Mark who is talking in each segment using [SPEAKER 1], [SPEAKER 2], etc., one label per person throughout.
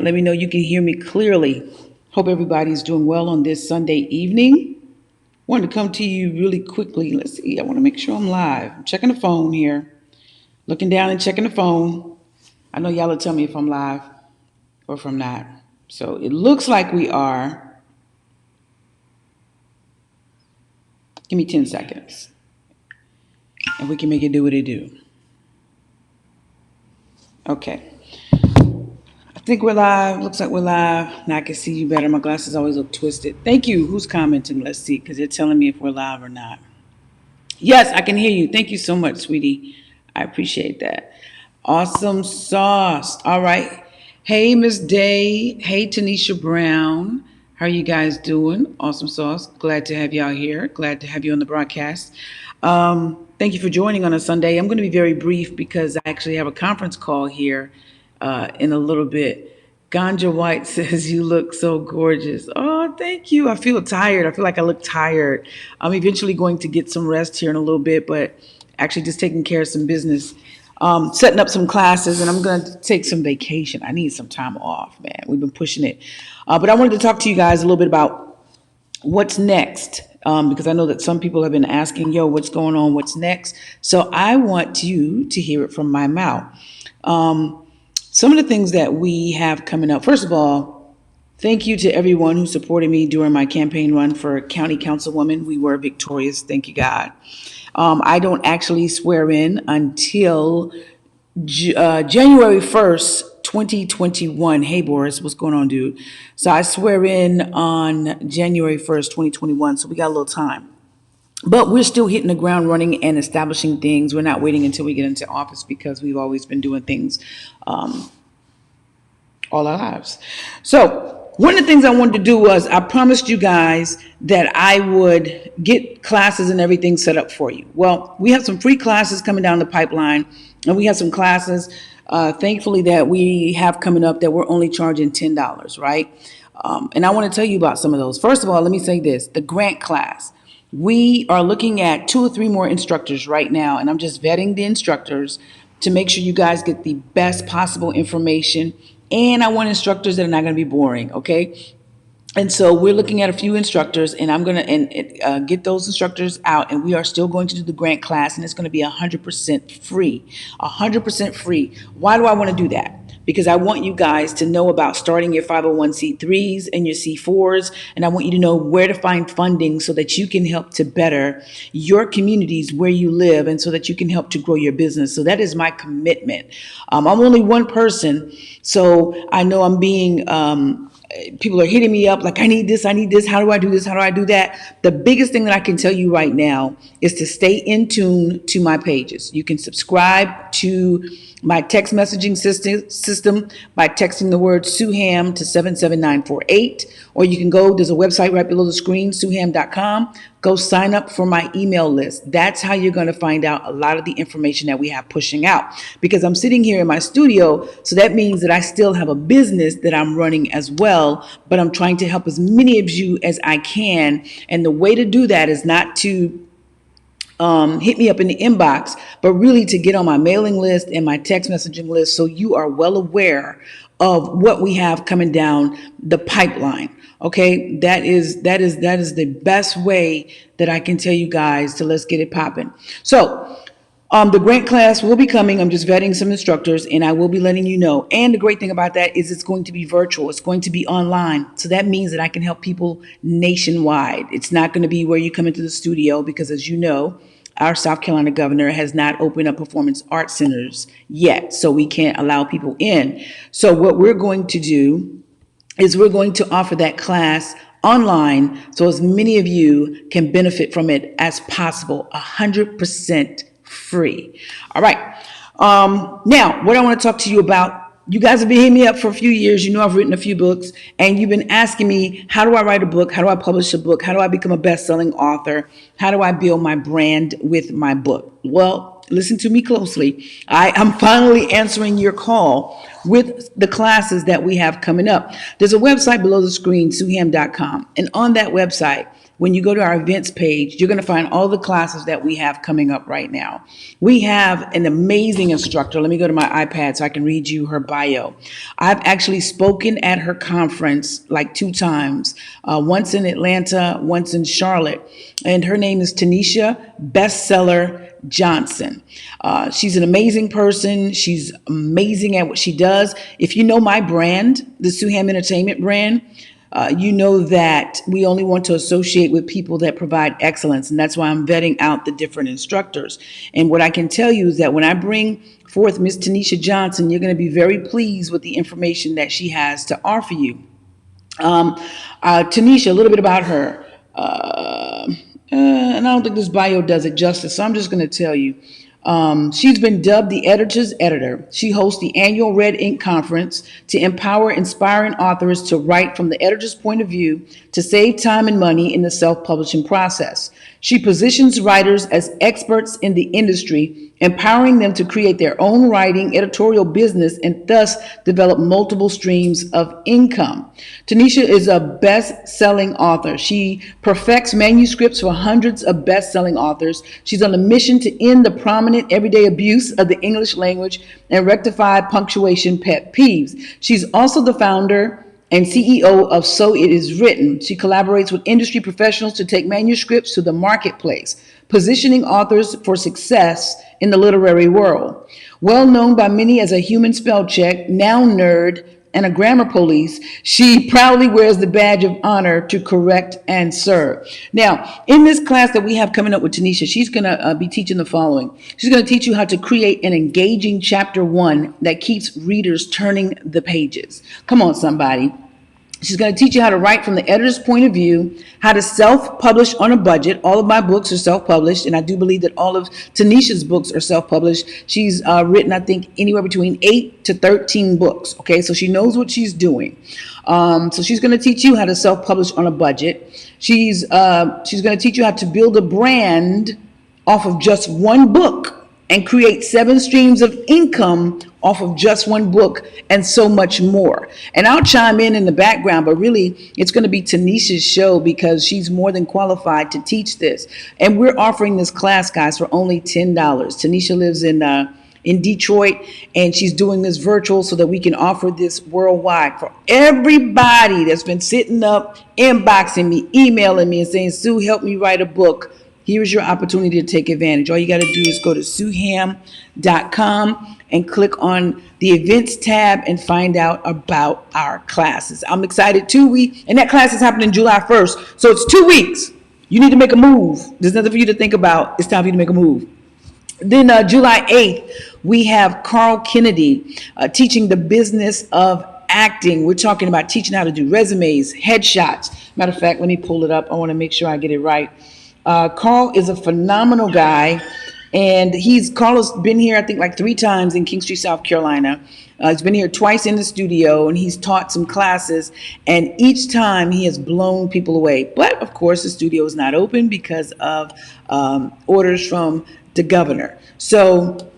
[SPEAKER 1] Let me know you can hear me clearly. Hope everybody's doing well on this Sunday evening. Wanted to come to you really quickly. Let's see. I want to make sure I'm live. I'm checking the phone here. Looking down and checking the phone. I know y'all will tell me if I'm live or if I'm not. So it looks like we are. Give me 10 seconds. And we can make it do what it do. Okay. I think we're live. Looks like we're live. Now I can see you better. My glasses always look twisted. Thank you. Who's commenting? Let's see, because they're telling me if we're live or not. Yes, I can hear you. Thank you so much, sweetie. I appreciate that. Awesome sauce. All right. Hey, Miss Day. Hey, Tonisha Brown. How are you guys doing? Awesome sauce. Glad to have y'all here. Glad to have you on the broadcast. Thank you for joining on a Sunday. I'm going to be very brief because I actually have a conference call here in a little bit. Ganja White says you look so gorgeous. Oh, thank you. I feel tired. I feel like I look tired. I'm eventually going to get some rest here in a little bit, but actually just taking care of some business, setting up some classes, and I'm going to take some vacation. I need some time off, man. We've been pushing it. But I wanted to talk to you guys a little bit about what's next, because I know that some people have been asking, yo, what's going on? What's next? So I want you to hear it from my mouth. Some of the things that we have coming up. First of all, thank you to everyone who supported me during my campaign run for county councilwoman. We were victorious. Thank you, God. I don't actually swear in until January 1st, 2021. Hey, Boris, what's going on, dude? So I swear in on January 1st, 2021. So we got a little time. But we're still hitting the ground running and establishing things. We're not waiting until we get into office because we've always been doing things all our lives. So one of the things I wanted to do was I promised you guys that I would get classes and everything set up for you. Well, we have some free classes coming down the pipeline, and we have some classes, thankfully, that we have coming up that we're only charging $10, right? And I want to tell you about some of those. First of all, let me say this, the grant class. We are looking at 2 or 3 more instructors right now, and I'm just vetting the instructors to make sure you guys get the best possible information. And I want instructors that are not going to be boring, okay? And so we're looking at a few instructors, and I'm going to get those instructors out, and we are still going to do the grant class, and it's going to be 100% free, 100% free. Why do I want to do that? Because I want you guys to know about starting your 501c3s and your C4s, and I want you to know where to find funding so that you can help to better your communities where you live, and so that you can help to grow your business. So that is my commitment. I'm only one person, so I know I'm being people are hitting me up like, I need this, how do I do this, how do I do that? The biggest thing that I can tell you right now is to stay in tune to my pages. You can subscribe to my text messaging system by texting the word Suham to 77948, or you can go, there's a website right below the screen, suham.com. Go sign up for my email list. That's how you're going to find out a lot of the information that we have pushing out, because I'm sitting here in my studio. So that means that I still have a business that I'm running as well, but I'm trying to help as many of you as I can. And the way to do that is not to hit me up in the inbox, but really to get on my mailing list and my text messaging list, so you are well aware of what we have coming down the pipeline. Okay, that is the best way that I can tell you guys to let's get it popping. So the grant class will be coming. I'm just vetting some instructors, and I will be letting you know. And the great thing about that is it's going to be virtual. It's going to be online. So that means that I can help people nationwide. It's not going to be where you come into the studio, because as you know, our South Carolina governor has not opened up performance art centers yet. So we can't allow people in. So what we're going to do is we're going to offer that class online, so as many of you can benefit from it as possible, 100% free. All right. Now, what I want to talk to you about, you guys have been hitting me up for a few years. You know, I've written a few books, and you've been asking me, how do I write a book? How do I publish a book? How do I become a best-selling author? How do I build my brand with my book? Well, listen to me closely. I am finally answering your call with the classes that we have coming up. There's a website below the screen, suham.com. And on that website, when you go to our events page, you're going to find all the classes that we have coming up right now. We have an amazing instructor. Let me go to my iPad so I can read you her bio. I've actually spoken at her conference like 2 times, once in Atlanta, once in Charlotte. And her name is Tonisha Bestseller Johnson. She's an amazing person. She's amazing at what she does. If you know my brand, the Suham Entertainment brand, you know that we only want to associate with people that provide excellence. And that's why I'm vetting out the different instructors. And what I can tell you is that when I bring forth Miss Tonisha Johnson, you're going to be very pleased with the information that she has to offer you. Tonisha, a little bit about her. And I don't think this bio does it justice, so I'm just going to tell you. She's been dubbed the editor's editor. She hosts the annual Red Ink Conference to empower inspiring authors to write from the editor's point of view to save time and money in the self-publishing process. She positions writers as experts in the industry, empowering them to create their own writing editorial business and thus develop multiple streams of income. Tonisha is a best-selling author. She perfects manuscripts for hundreds of best-selling authors. She's on a mission to end the prominent everyday abuse of the English language and rectify punctuation pet peeves. She's also the founder and CEO of So It Is Written. She collaborates with industry professionals to take manuscripts to the marketplace, positioning authors for success in the literary world. Well known by many as a human spell check, noun nerd, and a grammar police, she proudly wears the badge of honor to correct and serve. Now, in this class that we have coming up with Tonisha, she's going to be teaching the following. She's going to teach you how to create an engaging chapter 1 that keeps readers turning the pages. Come on, somebody. She's going to teach you how to write from the editor's point of view, how to self-publish on a budget. All of my books are self-published, and I do believe that all of Tonisha's books are self-published. She's written, I think, anywhere between 8 to 13 books. Okay, so she knows what she's doing. So she's going to teach you how to self-publish on a budget. She's going to teach you how to build a brand off of just one book and create 7 streams of income off of just one book, and so much more. And I'll chime in the background, but really it's going to be Tonisha's show because she's more than qualified to teach this. And we're offering this class, guys, for only $10. Tonisha lives in Detroit, and she's doing this virtual so that we can offer this worldwide for everybody that's been sitting up, inboxing me, emailing me, and saying, Sue, help me write a book. Here's your opportunity to take advantage. All you got to do is go to suham.com and click on the events tab and find out about our classes. I'm excited too. And that class is happening July 1st. So it's 2 weeks. You need to make a move. There's nothing for you to think about. It's time for you to make a move. Then July 8th, we have Carl Kennedy teaching the business of acting. We're talking about teaching how to do resumes, headshots. Matter of fact, let me pull it up. I want to make sure I get it right. Carl is a phenomenal guy, and Carl has been here, I think, like 3 times in King Street, South Carolina. He's been here twice in the studio, and he's taught some classes, and each time he has blown people away. But of course, the studio is not open because of orders from the governor. So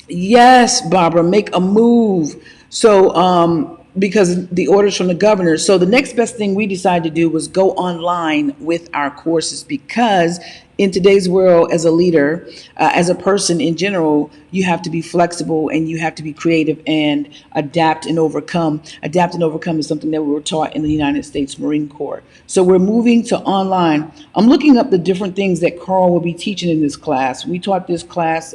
[SPEAKER 1] yes, Barbara, make a move. So because the orders from the governor. So the next best thing we decided to do was go online with our courses, because in today's world, as a leader, as a person in general, you have to be flexible and you have to be creative and adapt and overcome. Adapt and overcome is something that we were taught in the United States Marine Corps. So we're moving to online. I'm looking up the different things that Carl will be teaching in this class. We taught this class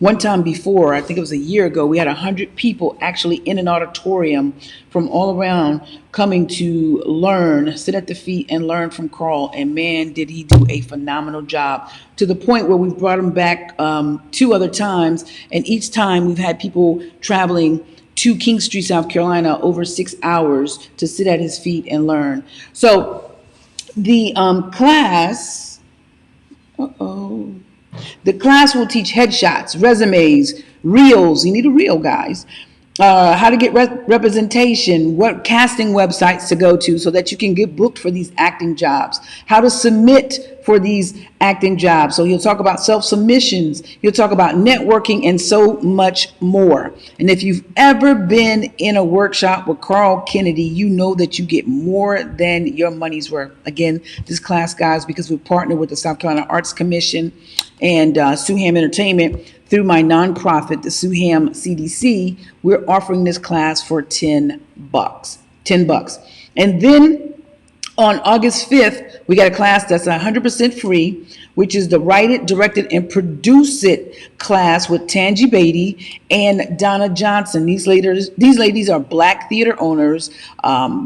[SPEAKER 1] one time before, I think it was a year ago. We had 100 people actually in an auditorium from all around coming to learn, sit at the feet and learn from Carl. And man, did he do a phenomenal job, to the point where we've brought him back 2 other times. And each time we've had people traveling to King Street, South Carolina, over 6 hours to sit at his feet and learn. So the class, the class will teach headshots, resumes, reels. You need a reel, guys. How to get representation, what casting websites to go to so that you can get booked for these acting jobs, how to submit for these acting jobs. So he'll talk about self-submissions, he'll talk about networking, and so much more. And if you've ever been in a workshop with Carl Kennedy, you know that you get more than your money's worth. Again, this class, guys, because we partner with the South Carolina Arts Commission and Suham Entertainment through my nonprofit, the Suham CDC, we're offering this class for $10. $10. And then on August 5th, we got a class that's 100% free, which is the Write It, Direct It, and Produce It class with Tangi Beatty and Donna Johnson. These ladies are Black theater owners.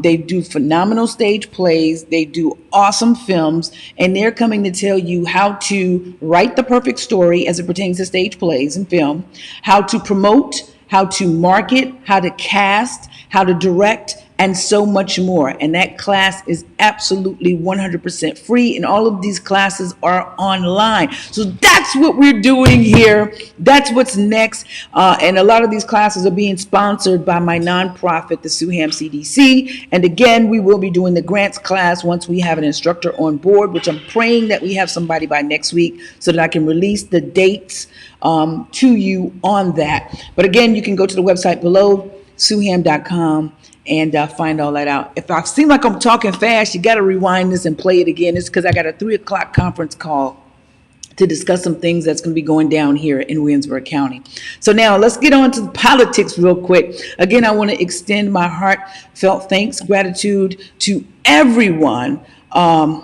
[SPEAKER 1] They do phenomenal stage plays. They do awesome films, and they're coming to tell you how to write the perfect story as it pertains to stage plays and film, how to promote, how to market, how to cast, how to direct, and so much more. And that class is absolutely 100% free. And all of these classes are online. So that's what we're doing here. That's what's next. And a lot of these classes are being sponsored by my nonprofit, the Suham CDC. And again, we will be doing the grants class once we have an instructor on board, which I'm praying that we have somebody by next week so that I can release the dates to you on that. But again, you can go to the website below, suham.com, and find all that out. If I seem like I'm talking fast, you got to rewind this and play it again. It's because I got a 3:00 conference call to discuss some things that's going to be going down here in Williamsburg County. So now let's get on to politics real quick. Again, I want to extend my heartfelt thanks, gratitude to everyone. I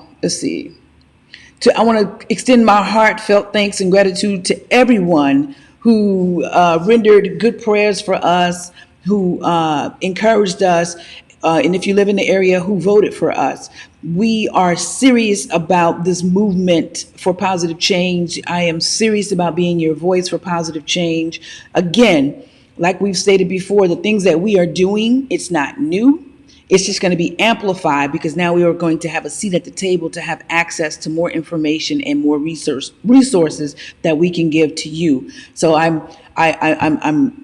[SPEAKER 1] want to extend my heartfelt thanks and gratitude to everyone who rendered good prayers for us, who encouraged us, and if you live in the area, who voted for us. We are serious about this movement for positive change. I am serious about being your voice for positive change. Again, like we've stated before, the things that we are doing, it's not new. It's just going to be amplified because now we are going to have a seat at the table to have access to more information and more resources that we can give to you. So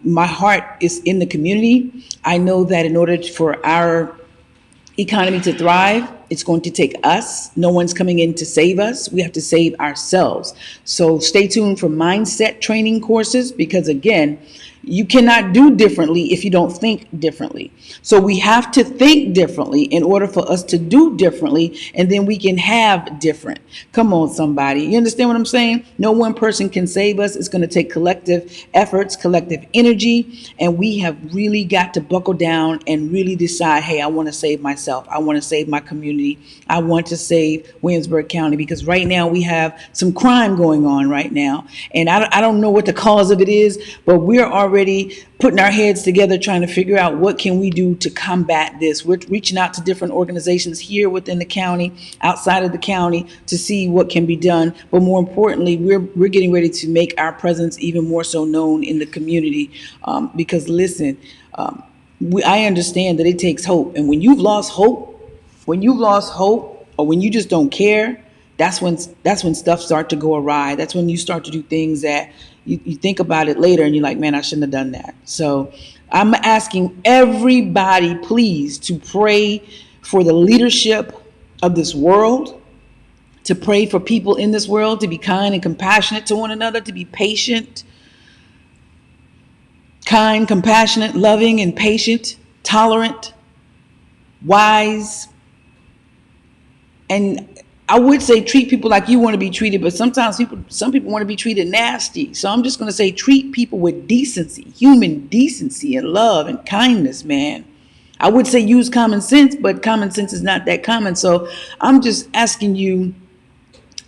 [SPEAKER 1] my heart is in the community. I know that in order for our economy to thrive, it's going to take us. No one's coming in to save us. We have to save ourselves. So stay tuned for mindset training courses because, again, you cannot do differently if you don't think differently. So we have to think differently in order for us to do differently, and then we can have different. Come on, somebody. You understand what I'm saying? No one person can save us. It's going to take collective efforts, collective energy, and we have really got to buckle down and really decide, hey, I want to save myself. I want to save my community. I want to save Williamsburg County because right now we have some crime going on right now, and I don't know what the cause of it is, but we're already putting our heads together trying to figure out what can we do to combat this. We're reaching out to different organizations here within the county, outside of the county, to see what can be done. But more importantly, we're getting ready to make our presence even more so known in the community because listen, I understand that it takes hope, and when you've lost hope, or when you just don't care, that's when stuff starts to go awry. That's when you start to do things that you think about it later and you're like, man, I shouldn't have done that. So I'm asking everybody, please, to pray for the leadership of this world, to pray for people in this world, to be kind and compassionate to one another, to be patient, kind, compassionate, loving, and patient, tolerant, wise, and I would say treat people like you want to be treated, but sometimes some people want to be treated nasty. So I'm just going to say treat people with decency, human decency and love and kindness, man. I would say use common sense, but common sense is not that common. So I'm just asking you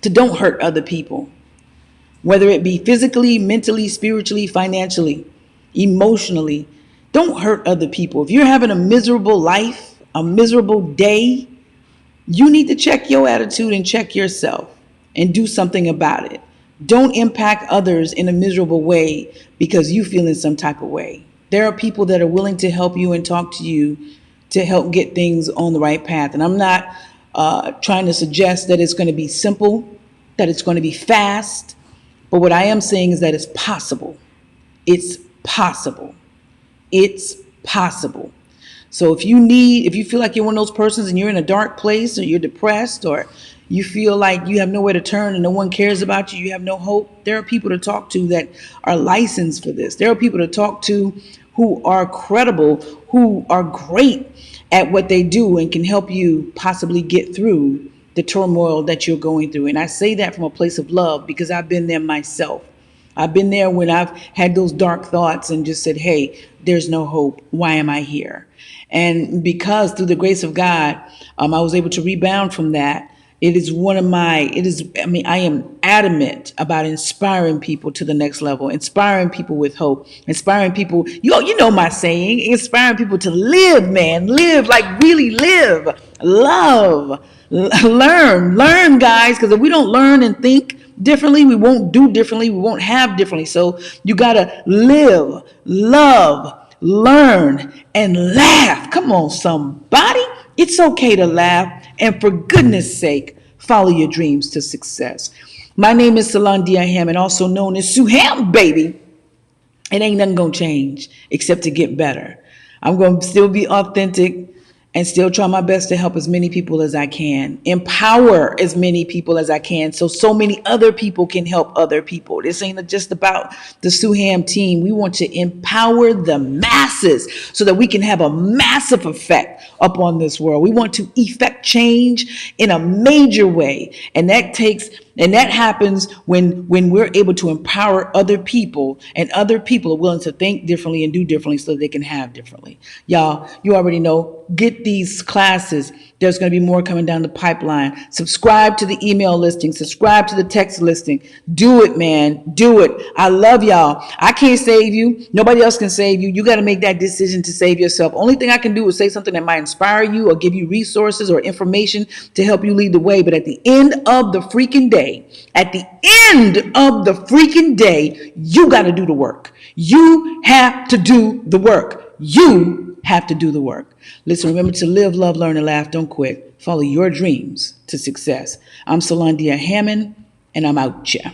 [SPEAKER 1] to don't hurt other people, whether it be physically, mentally, spiritually, financially, emotionally. Don't hurt other people. If you're having a miserable life, a miserable day, you need to check your attitude and check yourself and do something about it. Don't impact others in a miserable way because you feel in some type of way. There are people that are willing to help you and talk to you to help get things on the right path. And I'm not trying to suggest that it's going to be simple, that it's going to be fast. But what I am saying is that it's possible. It's possible. It's possible. So if you feel like you're one of those persons and you're in a dark place, or you're depressed, or you feel like you have nowhere to turn and no one cares about you, you have no hope, there are people to talk to that are licensed for this. There are people to talk to who are credible, who are great at what they do and can help you possibly get through the turmoil that you're going through. And I say that from a place of love because I've been there myself. I've been there when I've had those dark thoughts and just said, hey, there's no hope. Why am I here? And because through the grace of God, I was able to rebound from that. I am adamant about inspiring people to the next level, inspiring people with hope, inspiring people, you know my saying, inspiring people to live, man, live, like really live, love, learn, guys, because if we don't learn and think differently, we won't do differently, we won't have differently. So you got to live, love, learn, and laugh. Come on, somebody. It's okay to laugh. And for goodness sake, follow your dreams to success. My name is Salandia Hammond, also known as Sue Ham, baby. It ain't nothing going to change except to get better. I'm going to still be authentic and still try my best to help as many people as I can, empower as many people as I can, so many other people can help other people. This ain't just about the Sue Ham team. We want to empower the masses so that we can have a massive effect upon this world. We want to effect change in a major way, and that happens when we're able to empower other people, and other people are willing to think differently and do differently so that they can have differently. Y'all, you already know, get these classes. There's going to be more coming down the pipeline. Subscribe to the email listing. Subscribe to the text listing. Do it, man. Do it. I love y'all. I can't save you. Nobody else can save you. You got to make that decision to save yourself. Only thing I can do is say something that might inspire you or give you resources or information to help you lead the way. But at the end of the freaking day, you got to do the work. You have to do the work. You have to do the work. Listen, remember to live, love, learn, and laugh. Don't quit. Follow your dreams to success. I'm Salandia Hammond, and I'm out, yeah.